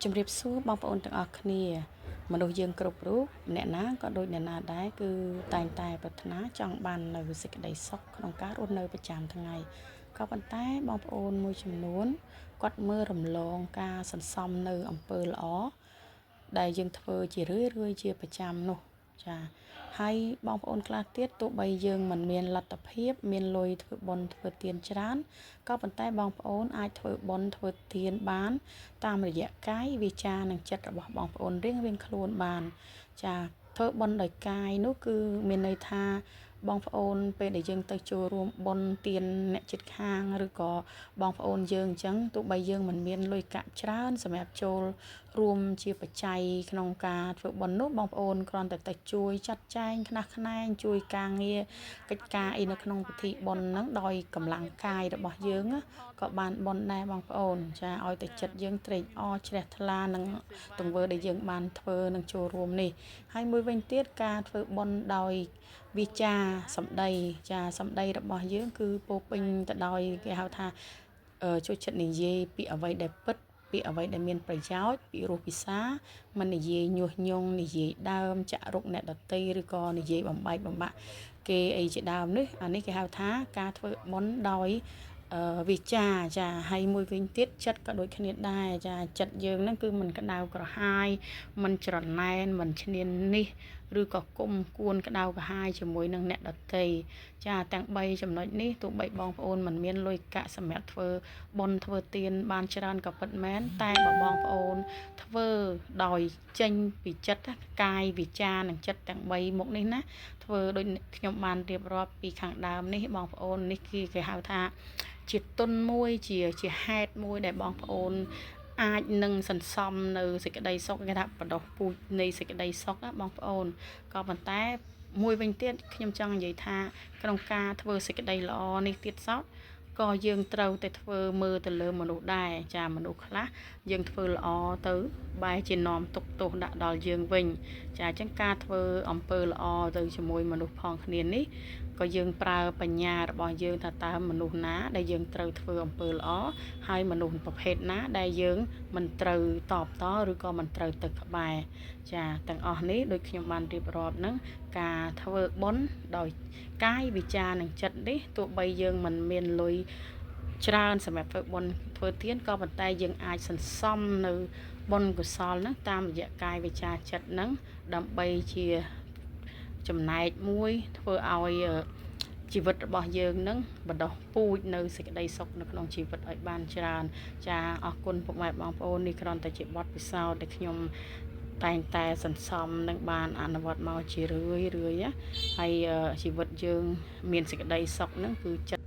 ជំរាបសួរបងប្អូនទាំងអស់គ្នាមនុស្សយើងគ្រប់រូបអ្នកណាក៏ដូចអ្នកណាដែរគឺតែងតែប្រាថ្នាចង់បាននៅសេចក្តីសុខក្នុងការរស់នៅប្រចាំថ្ងៃក៏ប៉ុន្តែបងប្អូនមួយចំនួនគាត់មើលរំលងការសន្សំនៅអំពើល្អដែលយើងធ្វើជារឿយជាប្រចាំនោះចាហើយបងប្អូនខ្លះទៀតទោះបីយើងមិនមានលទ្ធភាពមានលុយធ្វើបុណ្យធ្វើទានច្រើនក៏ប៉ុន្តែបងប្អូនអាចធ្វើបុណ្យធ្វើទានបានតាមរយៈកាយវាចានិងចិត្តរបស់បងប្អូនរៀងខ្លួនបានចាធ្វើបុណ្យដោយកាយនោះគឺមានន័យថាបងប្អូនពេលដែលយើងទៅចូលរួមបុណ្យទានអ្នកជិតខាងឬក៏បងប្អូនយើងអញ្ចឹងទោះបីយើងមិនមានលុយកាក់ច្រើនសម្រាប់ចូលរួមជាបច្ច័យក្នុងការធ្វើបុណ្យនោះបងប្អូនគ្រាន់តែទៅជួយចាត់ចែងខ្នះខ្នែងជួយការងារកិច្ចការអីនៅក្នុងពិធីបុណ្យហ្នឹងដោយកម្លាំងកាយរបស់យើងក៏បានបុណ្យដែរបងប្អូនចាឲ្យតែចិត្តយើងត្រេកអរជ្រះថ្លានឹងទង្វើដែលយើងបានធ្វើនឹងចូលរួមនេះហើយមួយវិញទៀតការធ្វើបុណ្យដោយវាចាសម្ដីចាសម្ដីរបស់យើងគឺពោពេញទៅដោយគេហៅថាចូលចិត្តនិយាយពាក្យអ្វីដែលពិតពាក្យអ្វីដែលមានប្រយោជន៍ពីរោះពិសាមិននិយាយញុះញង់និយាយដើមចាក់រុកអ្នកដទៃឬក៏និយាយបំបែកបំបាក់គេអីជាដើមនេះអានេះគេហៅថាការធ្វើបុណ្យដោយវិចាចាហើយមួយវិញទៀតចិត្តក៏ដូចគ្នាដែរចាចិត្តយើងហ្នឹងគឺមិនក្តៅក្រហាយមិនច្រណែនមិនឈ្នានីសឬក៏គុំគួនក្តៅក្រហាយជាមួយនឹងអ្នកដទៃចាទាំង3ចំណុចនេះទោះបីបងប្អូនមិនមានលុយកាក់សម្រាប់ធ្វើបុណ្យធ្វើទានបានច្រើនក៏ពិតមែនតែបើបងប្អូនធ្វើដោយចេញពីចិត្តកាយវិចានិងចិត្តទាំង3មុខនេះណាធ្វើដូចខ្ញុំបានរៀបរាប់ពីខាងដើមនេះបងប្អូននេះគឺគេហៅថាជាទុនមួយជាហេតុមួយដែលបងប្អូនអាចនឹងសន្សំនៅសេចក្តីសុខគេថាបដោះពូជនៃសេចក្តីសុខណាបងប្អូនក៏ប៉ុន្តែមួយវិញទៀតខ្ញុំចង់និយាយថាក្នុងការធ្វើសេចក្តីល្អនេះទៀតសោតក៏យើងត្រូវតែធ្វើមើលទៅលើមនុស្សដែរចាមនុស្សខ្លះយើងធ្វើល្អទៅបែរជានាំទុក្ខទោសដាក់ដល់យើងវិញចាអញ្ចឹងការធ្វើអំពើល្អទៅជាមួយមនុស្សផងគ្នានេះក៏យើងប្រើបញ្ញារបស់យើងថាតើមនុស្សណាដែលយើងត្រូវធ្វើអំពើល្អហើយមនុស្សប្រភេទណាដែលយើងមិនត្រូវតបតឬក៏មិនត្រូវទៅក្បែរចាទាំងអស់នេះដូចខ្ញុំបានរៀបរាប់ហ្នឹងការធ្វើបុណ្យដោយកាយវិចារនិងចិត្តនេះទោះបីយើងមិនមានលុយច្រើនសម្រាប់ធ្វើបុណ្យធ្វើទានក៏ប៉ុន្តែយើងអាចសន្សំនៅបុណ្យកុសលហ្នឹងតាមរយៈកាយវិចារចិត្តហ្នឹងដើម្បីជាចំណែកមួយធ្វើឲ្យជីវិតរបស់យើងនឹងបណ្ដោះពូជនៅសេចក្តីសុខនៅក្នុងជីវិតឲ្យបានច្រើនចាអរគុណពុកម៉ែបងប្អូននេះគ្រាន់តែជាបទពិសោធន៍ដែលខ្ញុំតែងតែសន្សំនឹងបានអនុវត្តមកជារឿយហើយជីវិតយើងមានសេចក្តីសុខនឹងគឺចិត្ត